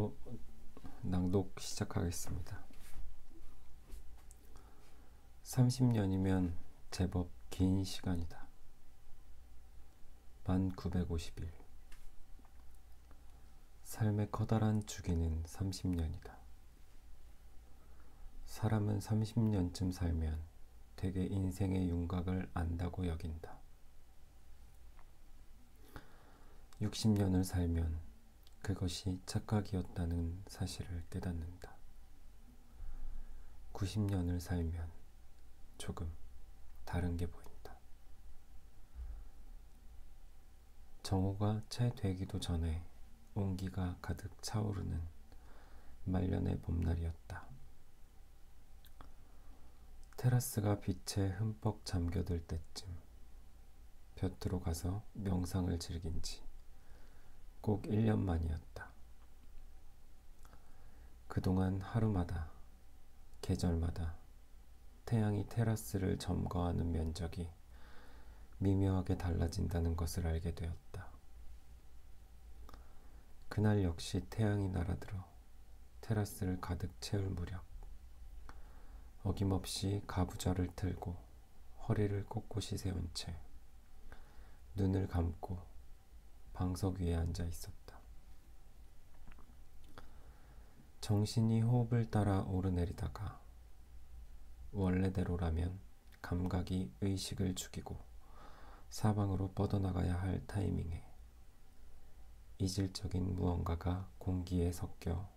바로 낭독 시작하겠습일. 30년이면 제법 긴 시간이다. 만 950일. 삶의 커다란 주기는 30년이다. 사람은 30년쯤 살면 되게 인생의 윤곽을 안다고 여긴다. 60년을 살면 그것이 착각이었다는 사실을 깨닫는다. 90년을 살면 조금 다른 게 보인다. 정오가 채 되기도 전에 온기가 가득 차오르는 말년의 봄날이었다. 테라스가 빛에 흠뻑 잠겨들 때쯤 볕으로 가서 명상을 즐긴 지 꼭 1년 만이었다. 그동안 하루마다, 계절마다 태양이 테라스를 점거하는 면적이 미묘하게 달라진다는 것을 알게 되었다. 그날 역시 태양이 날아들어 테라스를 가득 채울 무렵 어김없이 가부좌를 틀고 허리를 꼿꼿이 세운 채 눈을 감고 방석 위에 앉아 있었다. 정신이 호흡을 따라 오르내리다가 원래대로라면 감각이 의식을 죽이고 사방으로 뻗어나가야 할 타이밍에 이질적인 무언가가 공기에 섞여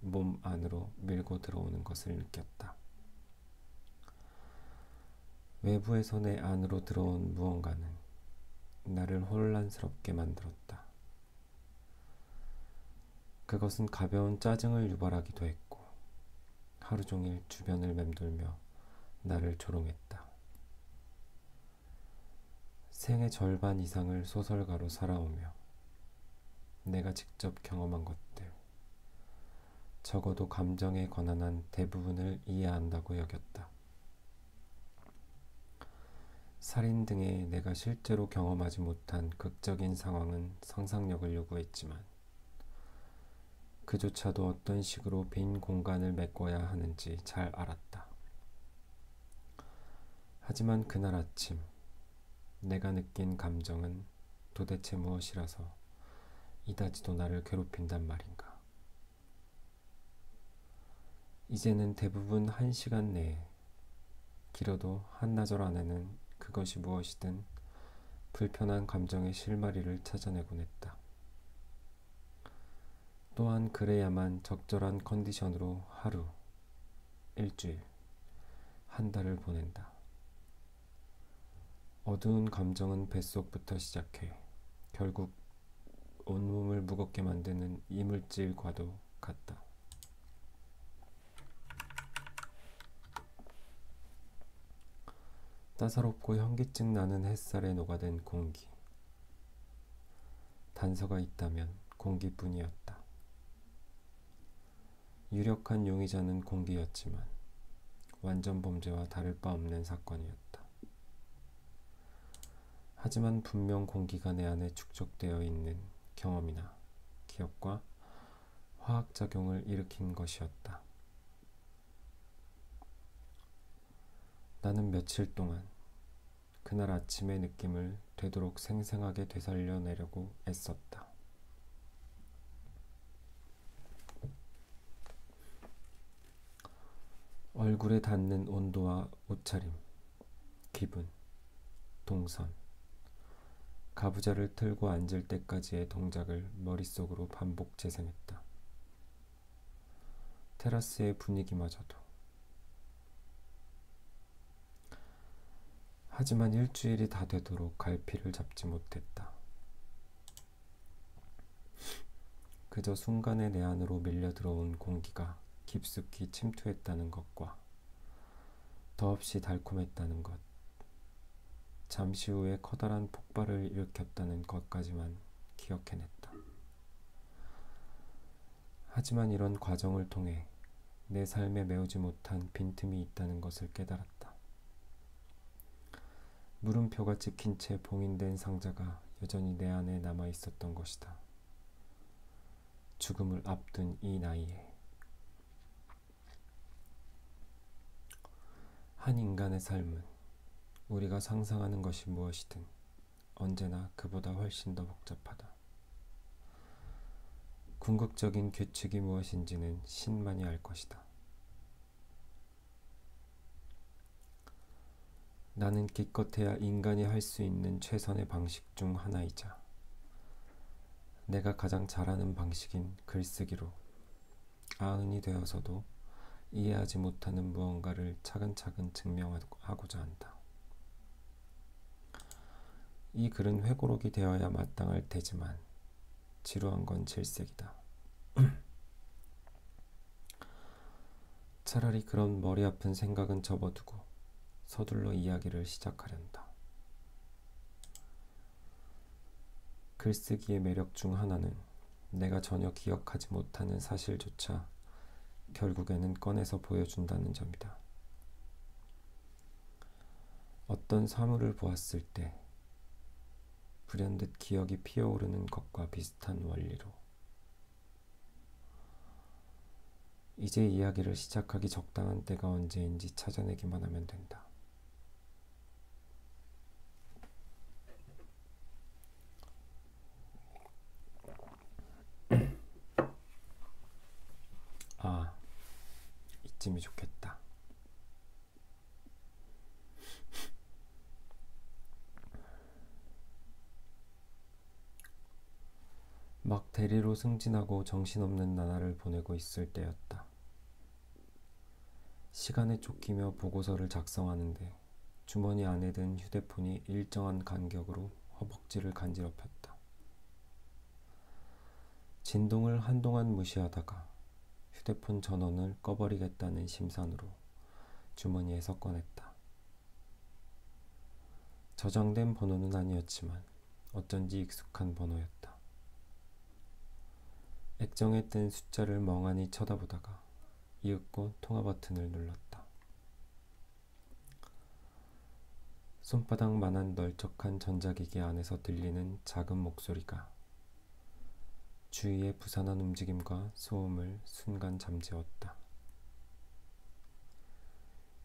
몸 안으로 밀고 들어오는 것을 느꼈다. 외부에서 내 안으로 들어온 무언가는 나를 혼란스럽게 만들었다. 그것은 가벼운 짜증을 유발하기도 했고 하루 종일 주변을 맴돌며 나를 조롱했다. 생의 절반 이상을 소설가로 살아오며 내가 직접 경험한 것들, 적어도 감정에 관한 대부분을 이해한다고 여겼다. 살인 등의 내가 실제로 경험하지 못한 극적인 상황은 상상력을 요구했지만 그조차도 어떤 식으로 빈 공간을 메꿔야 하는지 잘 알았다. 하지만 그날 아침 내가 느낀 감정은 도대체 무엇이라서 이다지도 나를 괴롭힌단 말인가. 이제는 대부분 1시간 내에, 길어도 한나절 안에는 그것이 무엇이든 불편한 감정의 실마리를 찾아내곤 했다. 또한 그래야만 적절한 컨디션으로 하루, 일주일, 한 달을 보낸다. 어두운 감정은 뱃속부터 시작해 결국 온몸을 무겁게 만드는 이물질과도 같다. 따사롭고 현기증 나는 햇살에 녹아든 공기. 단서가 있다면 공기뿐이었다. 유력한 용의자는 공기였지만 완전 범죄와 다를 바 없는 사건이었다. 하지만 분명 공기가 내 안에 축적되어 있는 경험이나 기억과 화학작용을 일으킨 것이었다. 나는 며칠 동안 그날 아침의 느낌을 되도록 생생하게 되살려내려고 애썼다. 얼굴에 닿는 온도와 옷차림, 기분, 동선, 가부좌를 틀고 앉을 때까지의 동작을 머릿속으로 반복 재생했다. 테라스의 분위기마저도. 하지만 일주일이 다 되도록 갈피를 잡지 못했다. 그저 순간에 내 안으로 밀려 들어온 공기가 깊숙이 침투했다는 것과 더없이 달콤했다는 것, 잠시 후에 커다란 폭발을 일으켰다는 것까지만 기억해냈다. 하지만 이런 과정을 통해 내 삶에 메우지 못한 빈틈이 있다는 것을 깨달았다. 물음표가 찍힌 채 봉인된 상자가 여전히 내 안에 남아 있었던 것이다. 죽음을 앞둔 이 나이에 한 인간의 삶은 우리가 상상하는 것이 무엇이든 언제나 그보다 훨씬 더 복잡하다. 궁극적인 규칙이 무엇인지는 신만이 알 것이다. 나는 기껏해야 인간이 할 수 있는 최선의 방식 중 하나이자 내가 가장 잘하는 방식인 글쓰기로 아흔이 되어서도 이해하지 못하는 무언가를 차근차근 증명하고자 한다. 이 글은 회고록이 되어야 마땅할 테지만 지루한 건 질색이다. 차라리 그런 머리 아픈 생각은 접어두고 서둘러 이야기를 시작하련다. 글쓰기의 매력 중 하나는 내가 전혀 기억하지 못하는 사실조차 결국에는 꺼내서 보여준다는 점이다. 어떤 사물을 보았을 때 불현듯 기억이 피어오르는 것과 비슷한 원리로 이제 이야기를 시작하기 적당한 때가 언제인지 찾아내기만 하면 된다. 아, 이쯤이 좋겠다. 막 대리로 승진하고 정신없는 나날을 보내고 있을 때였다. 시간에 쫓기며 보고서를 작성하는데 주머니 안에 든 휴대폰이 일정한 간격으로 허벅지를 간지럽혔다. 진동을 한동안 무시하다가 휴대폰 전원을 꺼버리겠다는 심산으로 주머니에서 꺼냈다. 저장된 번호는 아니었지만 어쩐지 익숙한 번호였다. 액정에 뜬 숫자를 멍하니 쳐다보다가 이윽고 통화 버튼을 눌렀다. 손바닥만한 널쩍한 전자기기 안에서 들리는 작은 목소리가 주위의 부산한 움직임과 소음을 순간 잠재웠다.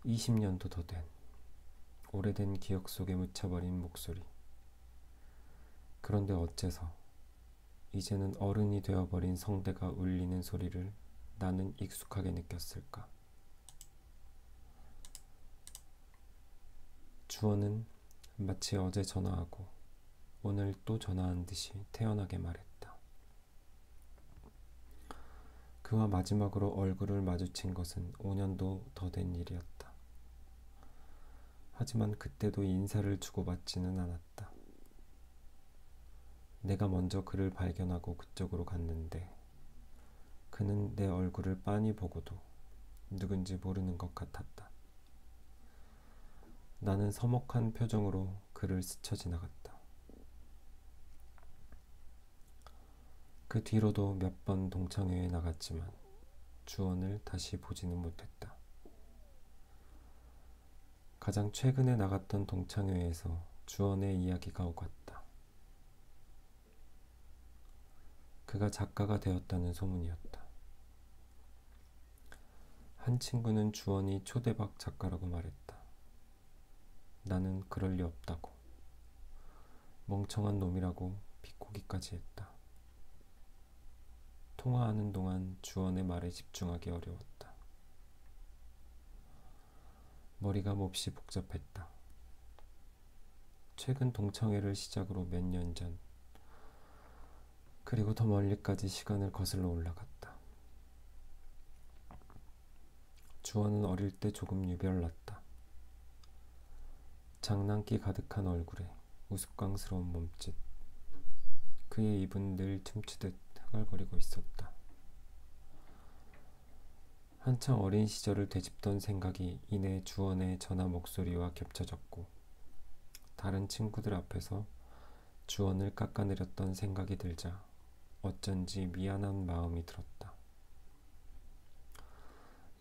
20년도 더 된 오래된 기억 속에 묻혀버린 목소리. 그런데 어째서 이제는 어른이 되어버린 성대가 울리는 소리를 나는 익숙하게 느꼈을까? 주원은 마치 어제 전화하고 오늘 또 전화한 듯이 태연하게 말했다. 그와 마지막으로 얼굴을 마주친 것은 5년도 더 된 일이었다. 하지만 그때도 인사를 주고받지는 않았다. 내가 먼저 그를 발견하고 그쪽으로 갔는데 그는 내 얼굴을 빤히 보고도 누군지 모르는 것 같았다. 나는 서먹한 표정으로 그를 스쳐 지나갔다. 그 뒤로도 몇 번 동창회에 나갔지만 주원을 다시 보지는 못했다. 가장 최근에 나갔던 동창회에서 주원의 이야기가 오갔다. 그가 작가가 되었다는 소문이었다. 한 친구는 주원이 초대박 작가라고 말했다. 나는 그럴 리 없다고. 멍청한 놈이라고 비꼬기까지 했다. 통화하는 동안 주원의 말에 집중하기 어려웠다. 머리가 몹시 복잡했다. 최근 동창회를 시작으로 몇 년 전, 그리고 더 멀리까지 시간을 거슬러 올라갔다. 주원은 어릴 때 조금 유별났다. 장난기 가득한 얼굴에 우스꽝스러운 몸짓. 그의 입은 늘 춤추듯 흥얼거리고 있었다. 한창 어린 시절을 되짚던 생각이 이내 주원의 전화 목소리와 겹쳐졌고 다른 친구들 앞에서 주원을 깎아내렸던 생각이 들자 어쩐지 미안한 마음이 들었다.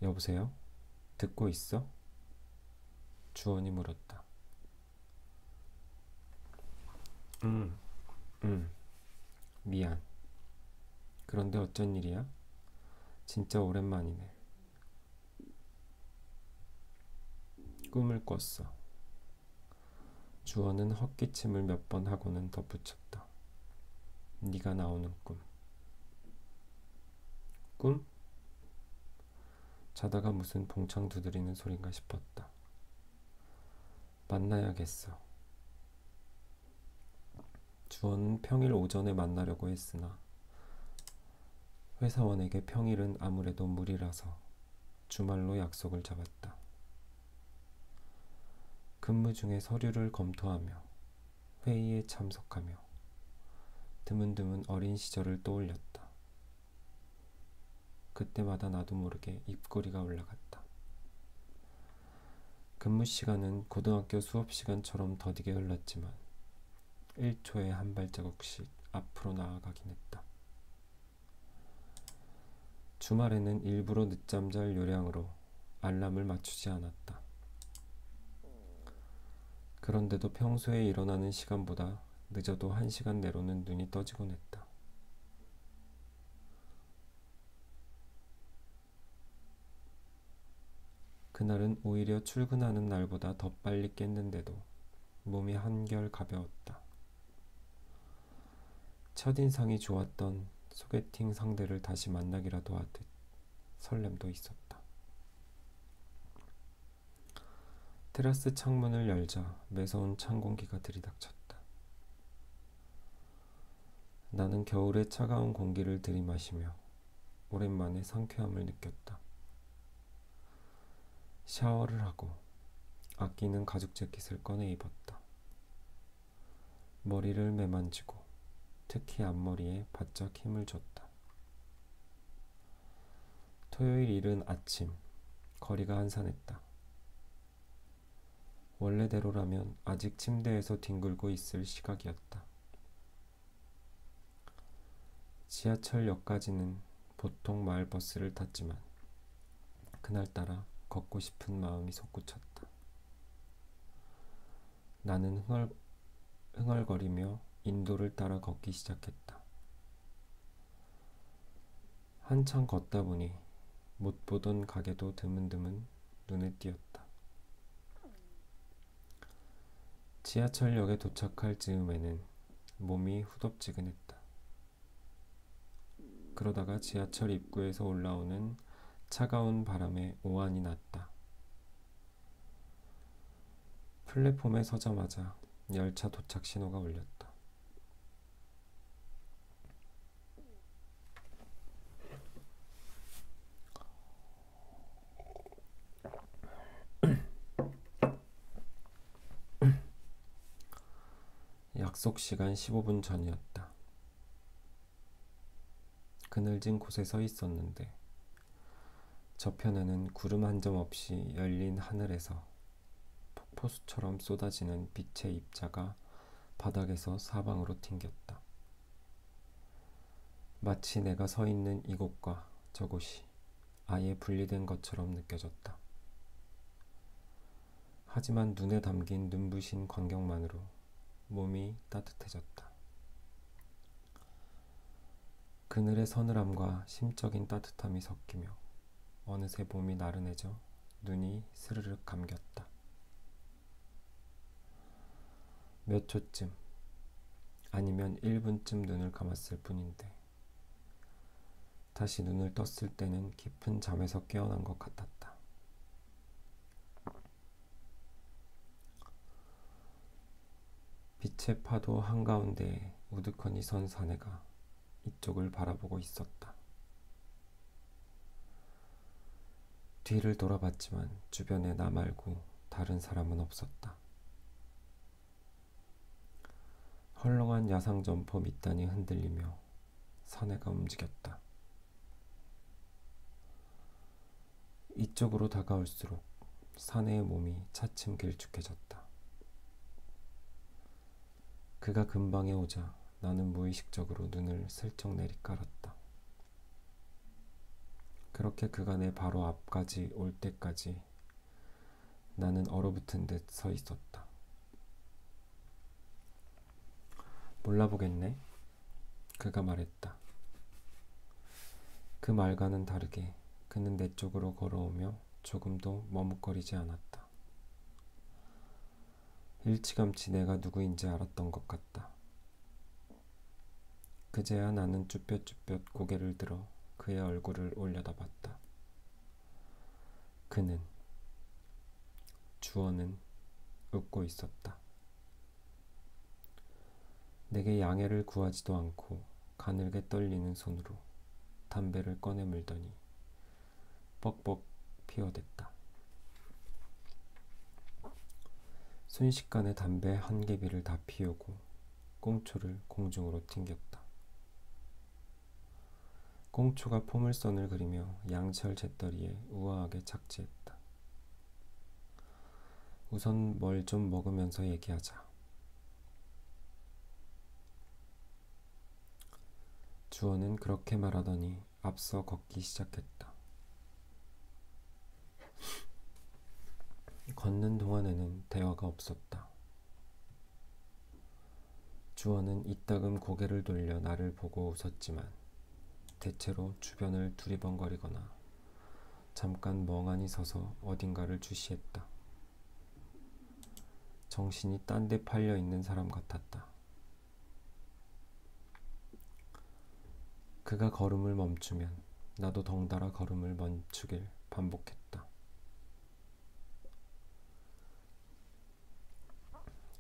여보세요? 듣고 있어? 주원이 물었다. 응, 미안. 그런데 어쩐 일이야? 진짜 오랜만이네. 꿈을 꿨어. 주원은 헛기침을 몇 번 하고는 덧붙였다. 네가 나오는 꿈. 꿈? 자다가 무슨 봉창 두드리는 소린가 싶었다. 만나야겠어. 주원은 평일 오전에 만나려고 했으나 회사원에게 평일은 아무래도 무리라서 주말로 약속을 잡았다. 근무 중에 서류를 검토하며 회의에 참석하며 드문드문 어린 시절을 떠올렸다. 그때마다 나도 모르게 입꼬리가 올라갔다. 근무 시간은 고등학교 수업 시간처럼 더디게 흘렀지만 1초에 한 발자국씩 앞으로 나아가긴 했다. 주말에는 일부러 늦잠 잘 요량으로 알람을 맞추지 않았다. 그런데도 평소에 일어나는 시간보다 늦어도 1시간 내로는 눈이 떠지곤 했다. 그날은 오히려 출근하는 날보다 더 빨리 깼는데도 몸이 한결 가벼웠다. 첫인상이 좋았던 소개팅 상대를 다시 만나기라도 하듯 설렘도 있었다. 테라스 창문을 열자 매서운 찬 공기가 들이닥쳤다. 나는 겨울의 차가운 공기를 들이마시며 오랜만에 상쾌함을 느꼈다. 샤워를 하고 아끼는 가죽 재킷을 꺼내 입었다. 머리를 매만지고 특히 앞머리에 바짝 힘을 줬다. 토요일 이른 아침, 거리가 한산했다. 원래대로라면 아직 침대에서 뒹굴고 있을 시각이었다. 지하철역까지는 보통 마을버스를 탔지만 그날따라 걷고 싶은 마음이 솟구쳤다. 나는 흥얼거리며 인도를 따라 걷기 시작했다. 한참 걷다 보니 못 보던 가게도 드문드문 눈에 띄었다. 지하철역에 도착할 즈음에는 몸이 후덥지근했다. 그러다가 지하철 입구에서 올라오는 차가운 바람에 오한이 났다. 플랫폼에 서자마자 열차 도착 신호가 울렸다. 약속 시간 15분 전이었다. 그늘진 곳에 서 있었는데 저편에는 구름 한 점 없이 열린 하늘에서 폭포수처럼 쏟아지는 빛의 입자가 바닥에서 사방으로 튕겼다. 마치 내가 서 있는 이곳과 저곳이 아예 분리된 것처럼 느껴졌다. 하지만 눈에 담긴 눈부신 광경만으로 몸이 따뜻해졌다. 그늘의 서늘함과 심적인 따뜻함이 섞이며 어느새 몸이 나른해져 눈이 스르륵 감겼다. 몇 초쯤 아니면 1분쯤 눈을 감았을 뿐인데 다시 눈을 떴을 때는 깊은 잠에서 깨어난 것 같았다. 빛의 파도 한가운데에 우두커니 선 사내가 이쪽을 바라보고 있었다. 뒤를 돌아봤지만 주변에 나 말고 다른 사람은 없었다. 헐렁한 야상 점퍼 밑단이 흔들리며 사내가 움직였다. 이쪽으로 다가올수록 사내의 몸이 차츰 길쭉해졌다. 그가 근방에 오자 나는 무의식적으로 눈을 슬쩍 내리깔았다. 그렇게 그가 내 바로 앞까지 올 때까지 나는 얼어붙은 듯 서 있었다. 몰라보겠네? 그가 말했다. 그 말과는 다르게 그는 내 쪽으로 걸어오며 조금도 머뭇거리지 않았다. 일찌감치 내가 누구인지 알았던 것 같다. 그제야 나는 쭈뼛쭈뼛 고개를 들어 그의 얼굴을 올려다봤다. 그는, 주원은 웃고 있었다. 내게 양해를 구하지도 않고 가늘게 떨리는 손으로 담배를 꺼내 물더니 뻑뻑 피워댔다. 순식간에 담배 한 개비를 다 피우고 꽁초를 공중으로 튕겼다. 꽁초가 포물선을 그리며 양철 잿더리에 우아하게 착지했다. 우선 뭘 좀 먹으면서 얘기하자. 주원은 그렇게 말하더니 앞서 걷기 시작했다. 걷는 동안에는 대화가 없었다. 주원은 이따금 고개를 돌려 나를 보고 웃었지만 대체로 주변을 두리번거리거나 잠깐 멍하니 서서 어딘가를 주시했다. 정신이 딴 데 팔려 있는 사람 같았다. 그가 걸음을 멈추면 나도 덩달아 걸음을 멈추길 반복했다.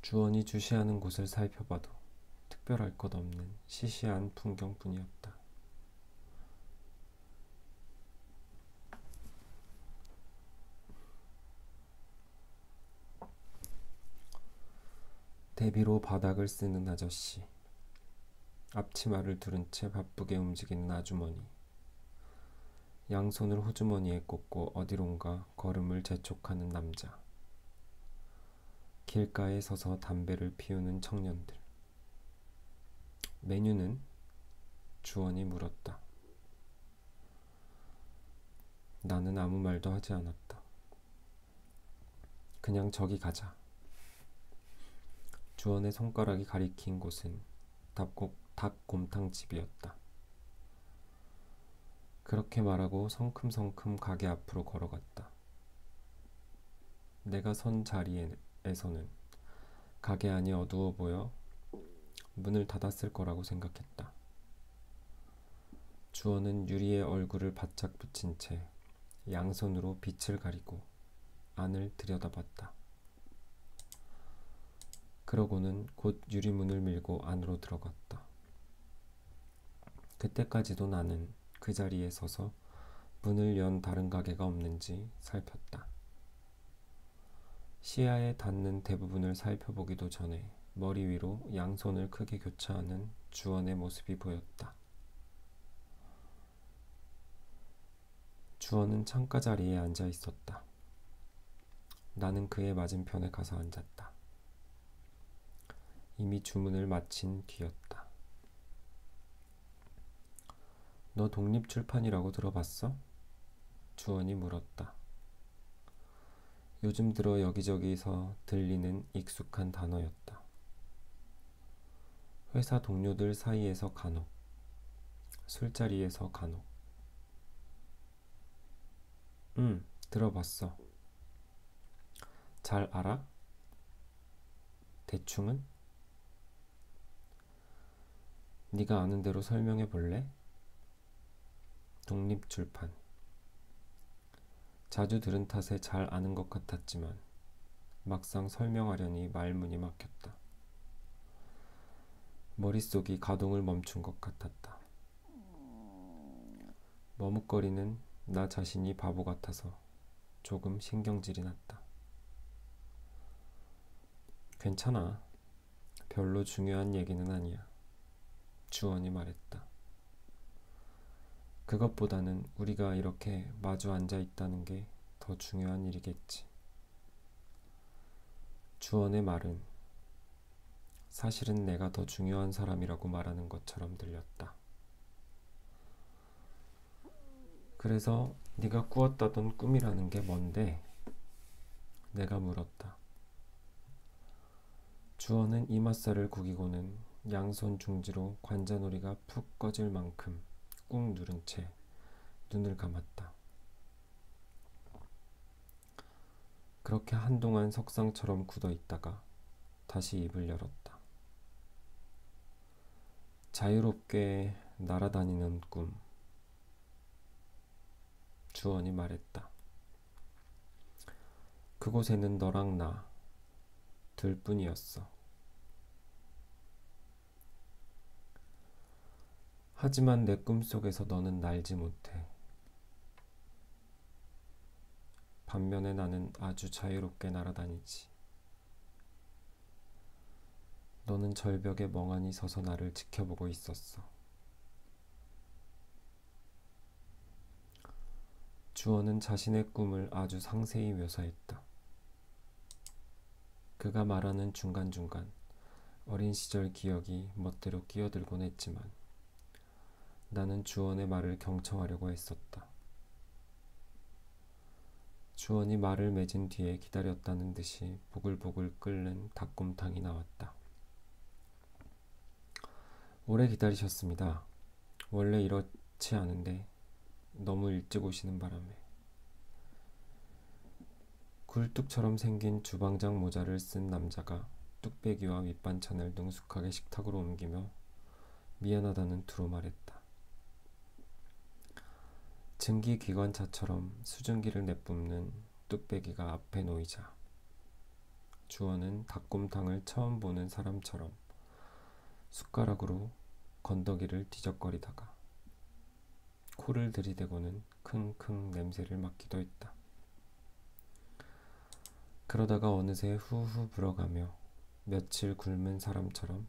주원이 주시하는 곳을 살펴봐도 특별할 것 없는 시시한 풍경뿐이었다. 대비로 바닥을 쓰는 아저씨, 앞치마를 두른 채 바쁘게 움직이는 아주머니, 양손을 호주머니에 꽂고 어디론가 걸음을 재촉하는 남자, 길가에 서서 담배를 피우는 청년들. 메뉴는? 주원이 물었다. 나는 아무 말도 하지 않았다. 그냥 저기 가자. 주원의 손가락이 가리킨 곳은 닭곰탕집이었다. 그렇게 말하고 성큼성큼 가게 앞으로 걸어갔다. 내가 선 자리에서는 가게 안이 어두워 보여 문을 닫았을 거라고 생각했다. 주원은 유리에 얼굴을 바짝 붙인 채 양손으로 빛을 가리고 안을 들여다봤다. 그러고는 곧 유리문을 밀고 안으로 들어갔다. 그때까지도 나는 그 자리에 서서 문을 연 다른 가게가 없는지 살폈다. 시야에 닿는 대부분을 살펴보기도 전에 머리 위로 양손을 크게 교차하는 주원의 모습이 보였다. 주원은 창가 자리에 앉아 있었다. 나는 그의 맞은편에 가서 앉았다. 이미 주문을 마친 뒤였다. 너 독립출판이라고 들어봤어? 주원이 물었다. 요즘 들어 여기저기서 들리는 익숙한 단어였다. 회사 동료들 사이에서 간혹, 술자리에서 간혹. 들어봤어. 잘 알아? 대충은? 네가 아는 대로 설명해 볼래? 독립출판. 자주 들은 탓에 잘 아는 것 같았지만 막상 설명하려니 말문이 막혔다. 머릿속이 가동을 멈춘 것 같았다. 머뭇거리는 나 자신이 바보 같아서 조금 신경질이 났다. 괜찮아. 별로 중요한 얘기는 아니야. 주원이 말했다. 그것보다는 우리가 이렇게 마주 앉아 있다는 게 더 중요한 일이겠지. 주원의 말은 사실은 내가 더 중요한 사람이라고 말하는 것처럼 들렸다. 그래서 네가 꾸었다던 꿈이라는 게 뭔데? 내가 물었다. 주원은 이맛살을 구기고는 양손 중지로 관자놀이가 푹 꺼질 만큼 꾹 누른 채 눈을 감았다. 그렇게 한동안 석상처럼 굳어 있다가 다시 입을 열었다. 자유롭게 날아다니는 꿈. 주원이 말했다. 그곳에는 너랑 나 둘뿐이었어. 하지만 내 꿈속에서 너는 날지 못해. 반면에 나는 아주 자유롭게 날아다니지. 너는 절벽에 멍하니 서서 나를 지켜보고 있었어. 주원은 자신의 꿈을 아주 상세히 묘사했다. 그가 말하는 중간중간 어린 시절 기억이 멋대로 끼어들곤 했지만 나는 주원의 말을 경청하려고 했었다. 주원이 말을 맺은 뒤에 기다렸다는 듯이 보글보글 끓는 닭곰탕이 나왔다. 오래 기다리셨습니다. 원래 이렇지 않은데 너무 일찍 오시는 바람에. 굴뚝처럼 생긴 주방장 모자를 쓴 남자가 뚝배기와 밑반찬을 능숙하게 식탁으로 옮기며 미안하다는 투로 말했다. 증기기관차처럼 수증기를 내뿜는 뚝배기가 앞에 놓이자 주원은 닭곰탕을 처음 보는 사람처럼 숟가락으로 건더기를 뒤적거리다가 코를 들이대고는 킁킁 냄새를 맡기도 했다. 그러다가 어느새 후후 불어가며 며칠 굶은 사람처럼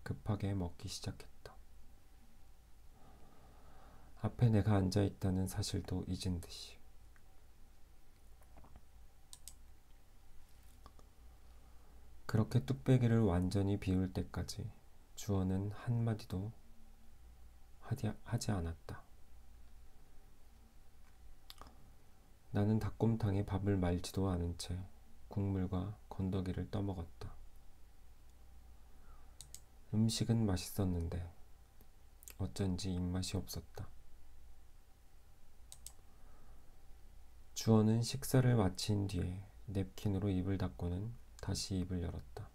급하게 먹기 시작했다. 앞에 내가 앉아있다는 사실도 잊은 듯이. 그렇게 뚝배기를 완전히 비울 때까지 주원은 한마디도 하지 않았다. 나는 닭곰탕에 밥을 말지도 않은 채 국물과 건더기를 떠먹었다. 음식은 맛있었는데 어쩐지 입맛이 없었다. 주원은 식사를 마친 뒤에 냅킨으로 입을 닦고는 다시 입을 열었다.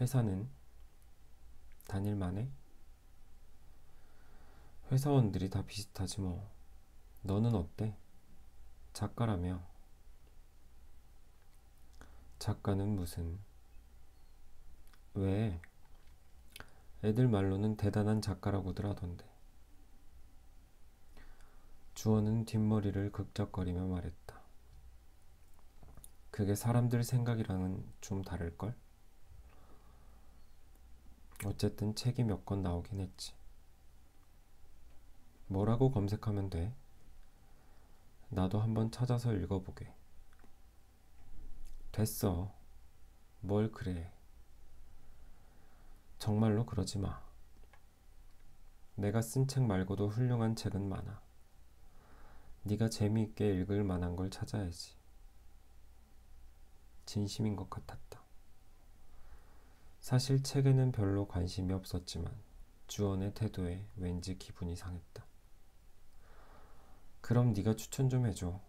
회사는 다닐만해? 회사원들이 다 비슷하지 뭐. 너는 어때? 작가라며. 작가는 무슨. 왜? 애들 말로는 대단한 작가라고들 하던데. 주원은 뒷머리를 극적거리며 말했다. 그게 사람들 생각이랑은 좀 다를걸? 어쨌든 책이 몇 권 나오긴 했지. 뭐라고 검색하면 돼? 나도 한번 찾아서 읽어보게. 됐어. 뭘 그래. 정말로 그러지 마. 내가 쓴 책 말고도 훌륭한 책은 많아. 네가 재미있게 읽을 만한 걸 찾아야지. 진심인 것 같았다. 사실 책에는 별로 관심이 없었지만 주원의 태도에 왠지 기분이 상했다. 그럼 네가 추천 좀 해줘.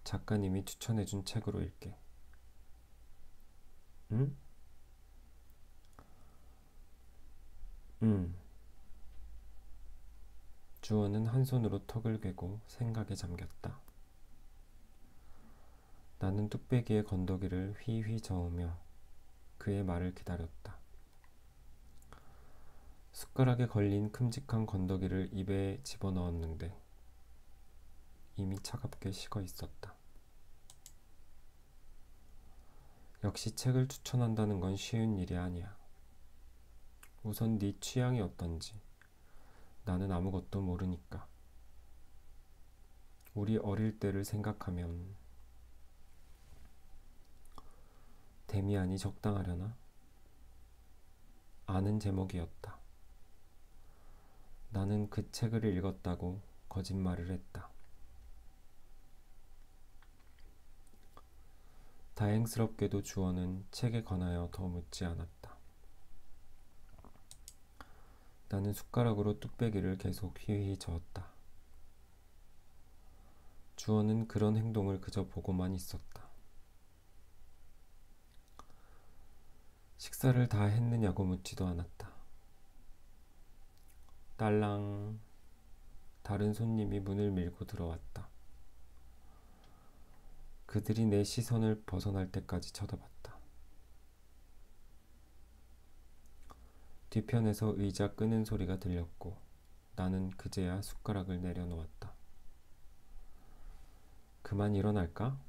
작가님이 추천해준 책으로 읽게. 응? 주원은 한 손으로 턱을 괴고 생각에 잠겼다. 나는 뚝배기의 건더기를 휘휘 저으며 그의 말을 기다렸다. 숟가락에 걸린 큼직한 건더기를 입에 집어넣었는데 이미 차갑게 식어 있었다. 역시 책을 추천한다는 건 쉬운 일이 아니야. 우선 네 취향이 어떤지 나는 아무것도 모르니까. 우리 어릴 때를 생각하면 데미안이 적당하려나? 아는 제목이었다. 나는 그 책을 읽었다고 거짓말을 했다. 다행스럽게도 주원은 책에 관하여 더 묻지 않았다. 나는 숟가락으로 뚝배기를 계속 휘휘 저었다. 주원은 그런 행동을 그저 보고만 있었다. 식사를 다 했느냐고 묻지도 않았다. 딸랑. 다른 손님이 문을 밀고 들어왔다. 그들이 내 시선을 벗어날 때까지 쳐다봤다. 뒤편에서 의자 끄는 소리가 들렸고 나는 그제야 숟가락을 내려놓았다. 그만 일어날까?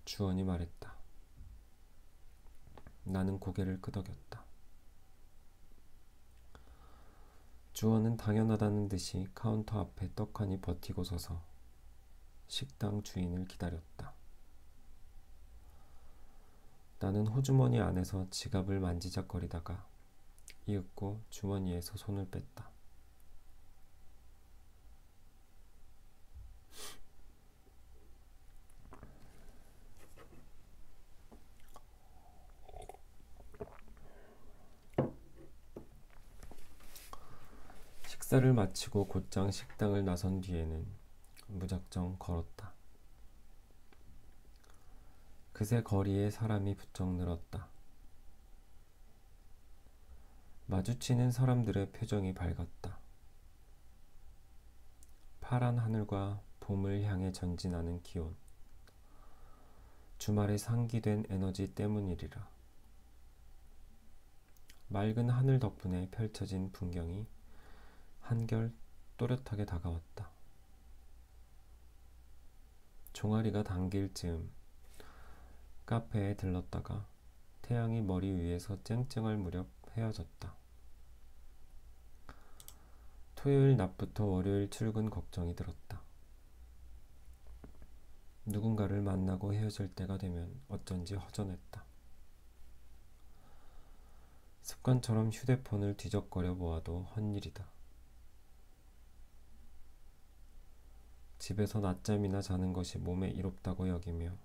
주원이 말했다. 나는 고개를 끄덕였다. 주원은 당연하다는 듯이 카운터 앞에 떡하니 버티고 서서 식당 주인을 기다렸다. 나는 호주머니 안에서 지갑을 만지작거리다가 이윽고 주머니에서 손을 뺐다. 식사를 마치고 곧장 식당을 나선 뒤에는 무작정 걸었다. 그새 거리에 사람이 부쩍 늘었다. 마주치는 사람들의 표정이 밝았다. 파란 하늘과 봄을 향해 전진하는 기온. 주말에 상기된 에너지 때문이리라. 맑은 하늘 덕분에 펼쳐진 풍경이 한결 또렷하게 다가왔다. 종아리가 당길 즈음 카페에 들렀다가 태양이 머리 위에서 쨍쨍할 무렵 헤어졌다. 토요일 낮부터 월요일 출근 걱정이 들었다. 누군가를 만나고 헤어질 때가 되면 어쩐지 허전했다. 습관처럼 휴대폰을 뒤적거려 보아도 헛일이다. 집에서 낮잠이나 자는 것이 몸에 이롭다고 여기며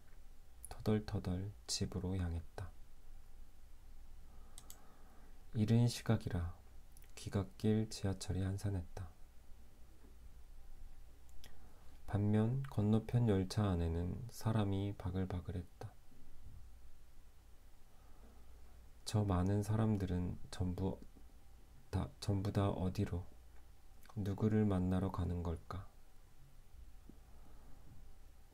터덜터덜 집으로 향했다. 이른 시각이라 귀갓길 지하철이 한산했다. 반면 건너편 열차 안에는 사람이 바글바글했다. 저 많은 사람들은 전부 다 어디로, 누구를 만나러 가는 걸까?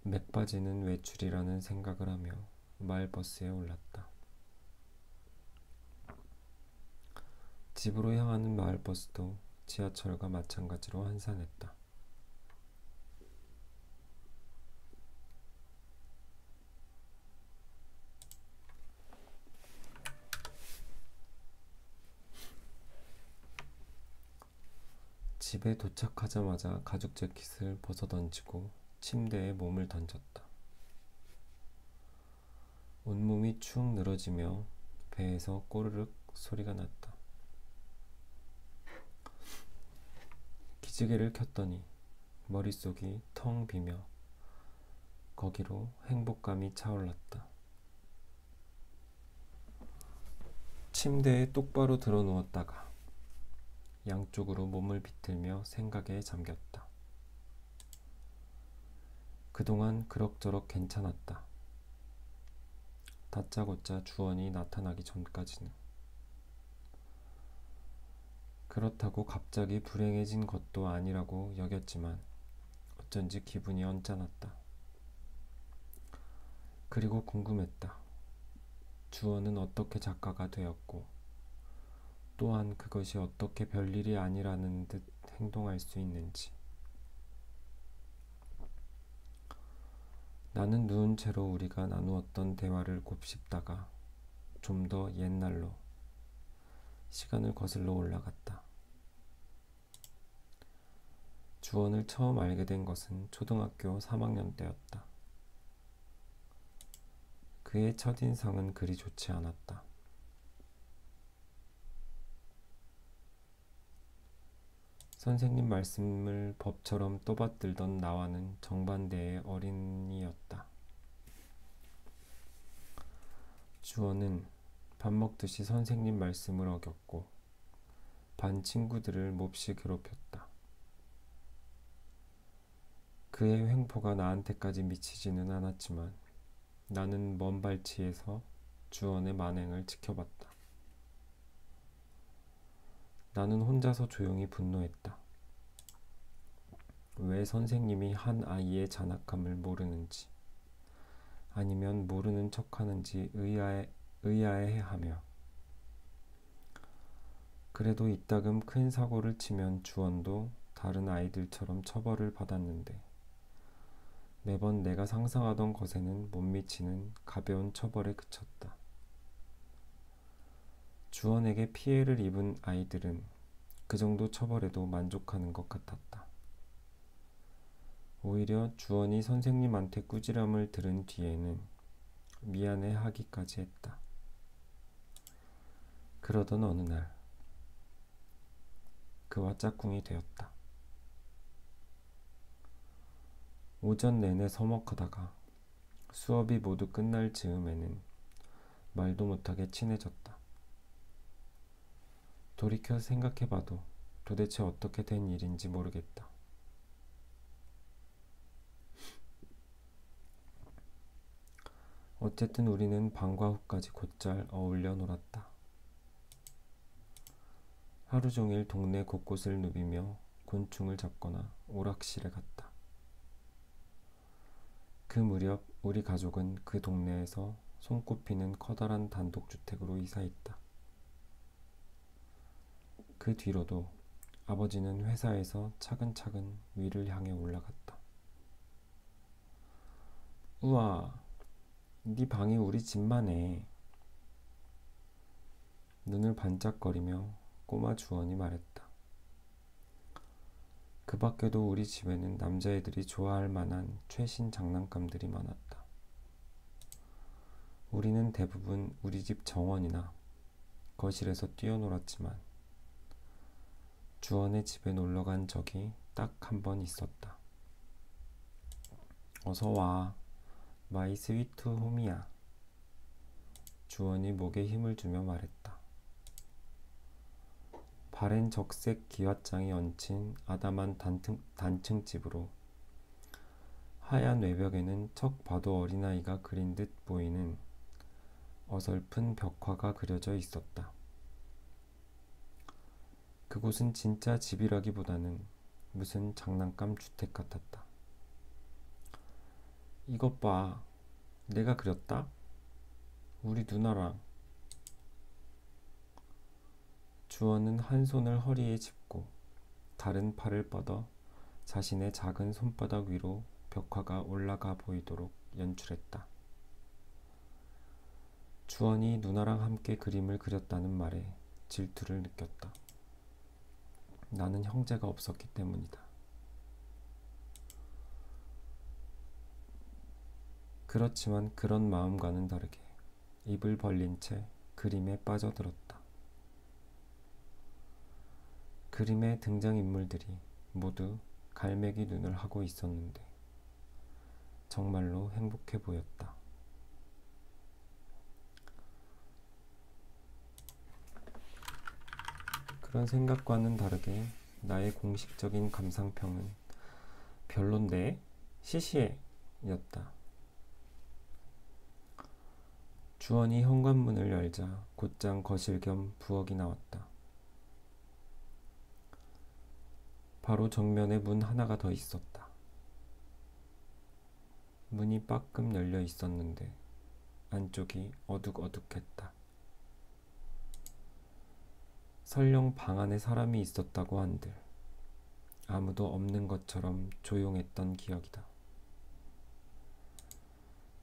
맥 빠지는 외출이라는 생각을 하며 마을버스에 올랐다. 집으로 향하는 마을버스도 지하철과 마찬가지로 한산했다. 집에 도착하자마자 가죽 재킷을 벗어던지고 침대에 몸을 던졌다. 온몸이 축 늘어지며 배에서 꼬르륵 소리가 났다. 기지개를 켰더니 머릿속이 텅 비며 거기로 행복감이 차올랐다. 침대에 똑바로 들어 누웠다가 양쪽으로 몸을 비틀며 생각에 잠겼다. 그동안 그럭저럭 괜찮았다. 다짜고짜 주원이 나타나기 전까지는. 그렇다고 갑자기 불행해진 것도 아니라고 여겼지만 어쩐지 기분이 언짢았다. 그리고 궁금했다. 주원은 어떻게 작가가 되었고 또한 그것이 어떻게 별일이 아니라는 듯 행동할 수 있는지. 나는 누운 채로 우리가 나누었던 대화를 곱씹다가 좀 더 옛날로 시간을 거슬러 올라갔다. 주원을 처음 알게 된 것은 초등학교 3학년 때였다. 그의 첫인상은 그리 좋지 않았다. 선생님 말씀을 법처럼 떠받들던 나와는 정반대의 어린이였다. 주원은 밥 먹듯이 선생님 말씀을 어겼고 반 친구들을 몹시 괴롭혔다. 그의 횡포가 나한테까지 미치지는 않았지만 나는 먼 발치에서 주원의 만행을 지켜봤다. 나는 혼자서 조용히 분노했다. 왜 선생님이 한 아이의 잔악함을 모르는지, 아니면 모르는 척하는지 의아해하며, 그래도 이따금 큰 사고를 치면 주원도 다른 아이들처럼 처벌을 받았는데 매번 내가 상상하던 것에는 못 미치는 가벼운 처벌에 그쳤다. 주원에게 피해를 입은 아이들은 그 정도 처벌에도 만족하는 것 같았다. 오히려 주원이 선생님한테 꾸지람을 들은 뒤에는 미안해 하기까지 했다. 그러던 어느 날 그와 짝꿍이 되었다. 오전 내내 서먹하다가 수업이 모두 끝날 즈음에는 말도 못하게 친해졌다. 돌이켜 생각해봐도 도대체 어떻게 된 일인지 모르겠다. 어쨌든 우리는 방과 후까지 곧잘 어울려 놀았다. 하루 종일 동네 곳곳을 누비며 곤충을 잡거나 오락실에 갔다. 그 무렵 우리 가족은 그 동네에서 손꼽히는 커다란 단독주택으로 이사했다. 그 뒤로도 아버지는 회사에서 차근차근 위를 향해 올라갔다. 우와, 네 방이 우리 집만 해. 눈을 반짝거리며 꼬마 주원이 말했다. 그 밖에도 우리 집에는 남자애들이 좋아할 만한 최신 장난감들이 많았다. 우리는 대부분 우리 집 정원이나 거실에서 뛰어놀았지만 주원의 집에 놀러간 적이 딱 한 번 있었다. 어서 와, 마이 스위트 홈이야. 주원이 목에 힘을 주며 말했다. 바랜 적색 기왓장이 얹힌 아담한 단층집으로 하얀 외벽에는 척 봐도 어린아이가 그린 듯 보이는 어설픈 벽화가 그려져 있었다. 그곳은 진짜 집이라기보다는 무슨 장난감 주택 같았다. 이것 봐, 내가 그렸다? 우리 누나랑. 주원은 한 손을 허리에 짚고 다른 팔을 뻗어 자신의 작은 손바닥 위로 벽화가 올라가 보이도록 연출했다. 주원이 누나랑 함께 그림을 그렸다는 말에 질투를 느꼈다. 나는 형제가 없었기 때문이다. 그렇지만 그런 마음과는 다르게 입을 벌린 채 그림에 빠져들었다. 그림의 등장인물들이 모두 갈매기 눈을 하고 있었는데 정말로 행복해 보였다. 그런 생각과는 다르게 나의 공식적인 감상평은 별론데 시시해 였다. 주원이 현관문을 열자 곧장 거실 겸 부엌이 나왔다. 바로 정면에 문 하나가 더 있었다. 문이 빠끔 열려 있었는데 안쪽이 어둑어둑했다. 설령 방 안에 사람이 있었다고 한들 아무도 없는 것처럼 조용했던 기억이다.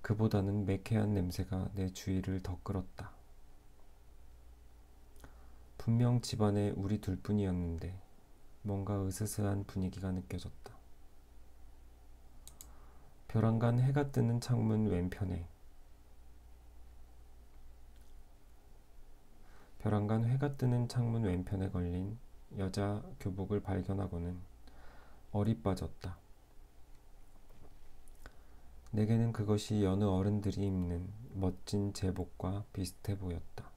그보다는 매캐한 냄새가 내 주위를 더 끌었다. 분명 집안에 우리 둘뿐이었는데 뭔가 으스스한 분위기가 느껴졌다. 벼랑간 해가 뜨는 창문 왼편에 걸린 여자 교복을 발견하고는 얼이 빠졌다. 내게는 그것이 여느 어른들이 입는 멋진 제복과 비슷해 보였다.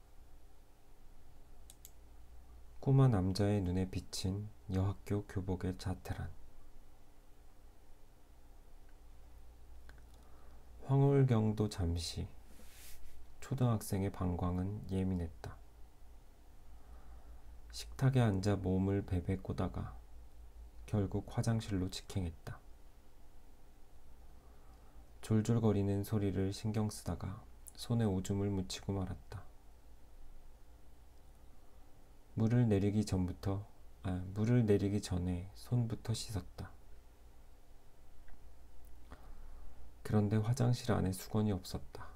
꼬마 남자의 눈에 비친 여학교 교복의 자태란. 황홀경도 잠시 초등학생의 방광은 예민했다. 식탁에 앉아 몸을 베베 꼬다가 결국 화장실로 직행했다. 졸졸거리는 소리를 신경 쓰다가 손에 오줌을 묻히고 말았다. 물을 내리기 전에 손부터 씻었다. 그런데 화장실 안에 수건이 없었다.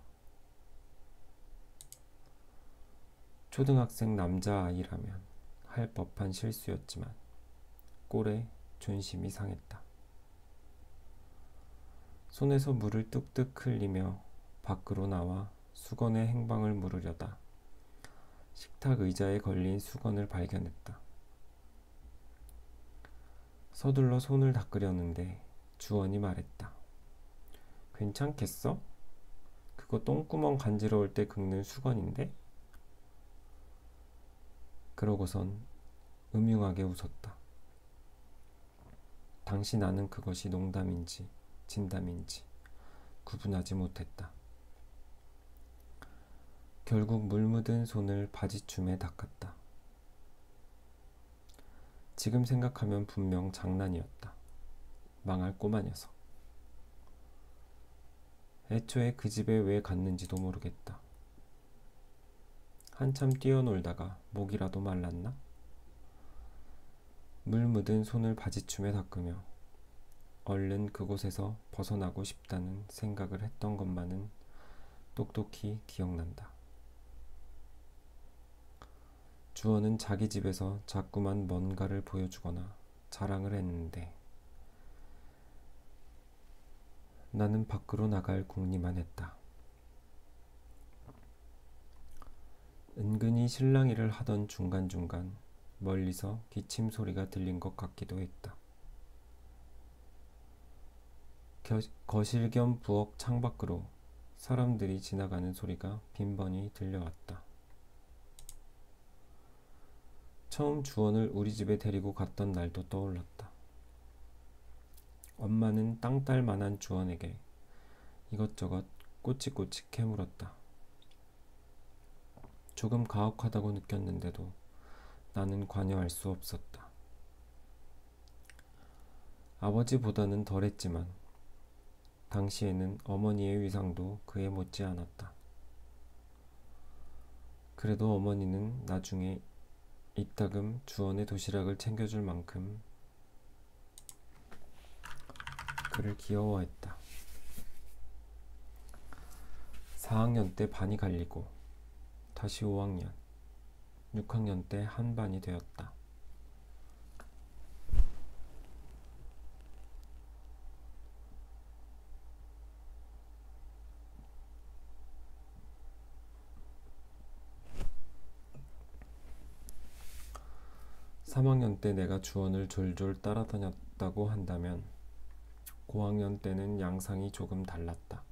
초등학생 남자아이라면 할 법한 실수였지만 꼴에 존심이 상했다. 손에서 물을 뚝뚝 흘리며 밖으로 나와 수건에 행방을 물으려다 식탁 의자에 걸린 수건을 발견했다. 서둘러 손을 닦으려는데 주원이 말했다. 괜찮겠어? 그거 똥구멍 간지러울 때 긁는 수건인데? 그러고선 음흉하게 웃었다. 당시 나는 그것이 농담인지 진담인지 구분하지 못했다. 결국 물 묻은 손을 바지춤에 닦았다. 지금 생각하면 분명 장난이었다. 망할 꼬마 녀석. 애초에 그 집에 왜 갔는지도 모르겠다. 한참 뛰어놀다가 목이라도 말랐나? 물 묻은 손을 바지춤에 닦으며 얼른 그곳에서 벗어나고 싶다는 생각을 했던 것만은 똑똑히 기억난다. 주원은 자기 집에서 자꾸만 뭔가를 보여주거나 자랑을 했는데 나는 밖으로 나갈 궁리만 했다. 은근히 실랑이를 하던 중간중간 멀리서 기침 소리가 들린 것 같기도 했다. 거실 겸 부엌 창밖으로 사람들이 지나가는 소리가 빈번히 들려왔다. 처음 주원을 우리 집에 데리고 갔던 날도 떠올랐다. 엄마는 땅딸만한 주원에게 이것저것 꼬치꼬치 캐물었다. 조금 가혹하다고 느꼈는데도 나는 관여할 수 없었다. 아버지보다는 덜했지만 당시에는 어머니의 위상도 그에 못지 않았다. 그래도 어머니는 나중에 이따금 주원의 도시락을 챙겨줄 만큼 그를 귀여워했다. 4학년 때 반이 갈리고 다시 5학년, 6학년 때 한 반이 되었다. (3학년) 때 내가 주원을 졸졸 따라다녔다고 한다면 고학년 때는 양상이 조금 달랐다.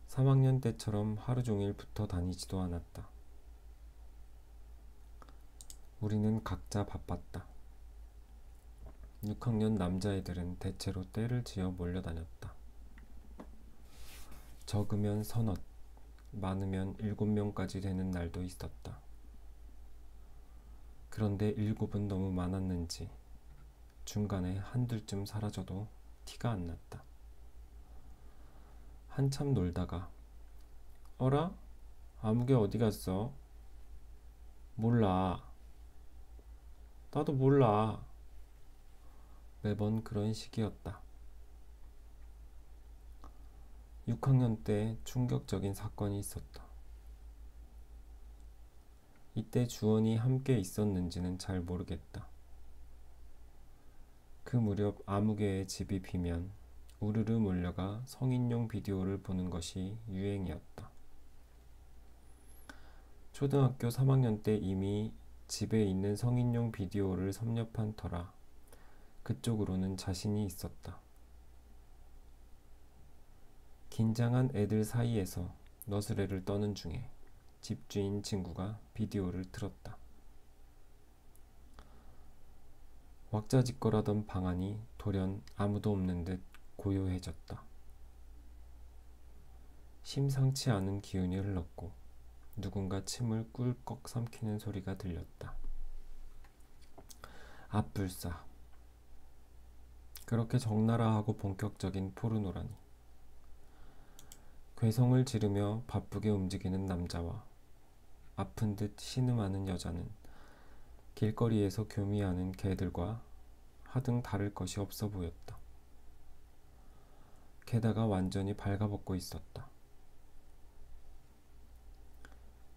3학년 때처럼 하루 종일 붙어 다니지도 않았다. 우리는 각자 바빴다. 6학년 남자애들은 대체로 떼를 지어 몰려다녔다. 적으면 서너, 많으면 7명까지 되는 날도 있었다. 그런데 7은 너무 많았는지 중간에 한둘쯤 사라져도 티가 안 났다. 한참 놀다가 어라? 아무개 어디 갔어? 몰라. 나도 몰라. 매번 그런 식이었다. 6학년 때 충격적인 사건이 있었다. 이때 주원이 함께 있었는지는 잘 모르겠다. 그 무렵 아무개의 집이 비면 우르르 몰려가 성인용 비디오를 보는 것이 유행이었다. 초등학교 3학년 때 이미 집에 있는 성인용 비디오를 섭렵한 터라 그쪽으로는 자신이 있었다. 긴장한 애들 사이에서 너스레를 떠는 중에 집주인 친구가 비디오를 틀었다. 왁자지껄하던 방 안이 돌연 아무도 없는 듯 고요해졌다. 심상치 않은 기운이 흘렀고 누군가 침을 꿀꺽 삼키는 소리가 들렸다. 앞불싸. 그렇게 적나라하고 본격적인 포르노라니. 괴성을 지르며 바쁘게 움직이는 남자와 아픈 듯 신음하는 여자는 길거리에서 교미하는 개들과 하등 다를 것이 없어 보였다. 게다가 완전히 발가벗고 있었다.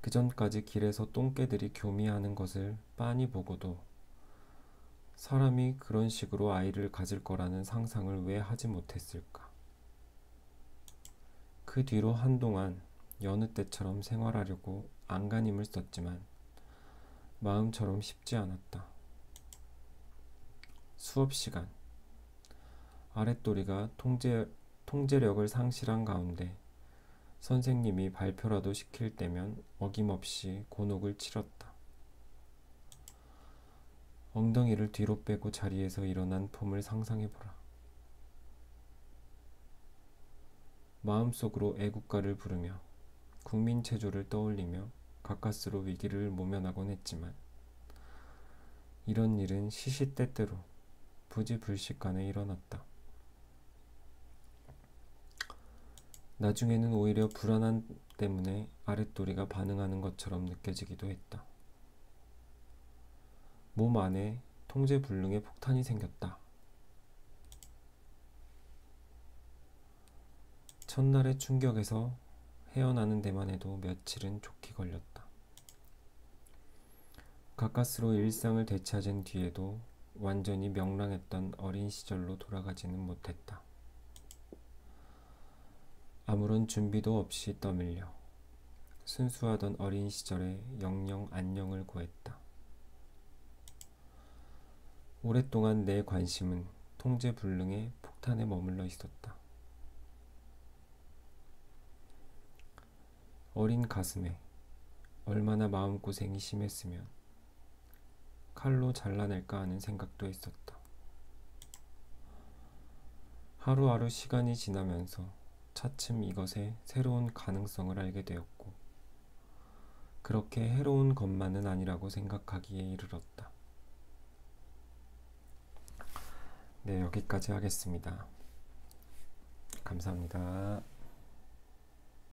그전까지 길에서 똥개들이 교미하는 것을 빤히 보고도 사람이 그런 식으로 아이를 가질 거라는 상상을 왜 하지 못했을까? 그 뒤로 한동안 여느 때처럼 생활하려고 안간힘을 썼지만 마음처럼 쉽지 않았다. 수업 시간, 아랫도리가 통제력을 상실한 가운데 선생님이 발표라도 시킬 때면 어김없이 곤혹을 치렀다. 엉덩이를 뒤로 빼고 자리에서 일어난 폼을 상상해보라. 마음속으로 애국가를 부르며 국민체조를 떠올리며 가까스로 위기를 모면하곤 했지만 이런 일은 시시때때로 부지불식간에 일어났다. 나중에는 오히려 불안함 때문에 아랫도리가 반응하는 것처럼 느껴지기도 했다. 몸 안에 통제불능의 폭탄이 생겼다. 첫날의 충격에서 헤어나는 데만 해도 며칠은 좋게 걸렸다. 가까스로 일상을 되찾은 뒤에도 완전히 명랑했던 어린 시절로 돌아가지는 못했다. 아무런 준비도 없이 떠밀려 순수하던 어린 시절에 영영 안녕을 구했다. 오랫동안 내 관심은 통제불능의 폭탄에 머물러 있었다. 어린 가슴에 얼마나 마음고생이 심했으면 칼로 잘라낼까 하는 생각도 했었다. 하루하루 시간이 지나면서 차츰 이것의 새로운 가능성을 알게 되었고 그렇게 해로운 것만은 아니라고 생각하기에 이르렀다. 네, 여기까지 하겠습니다. 감사합니다.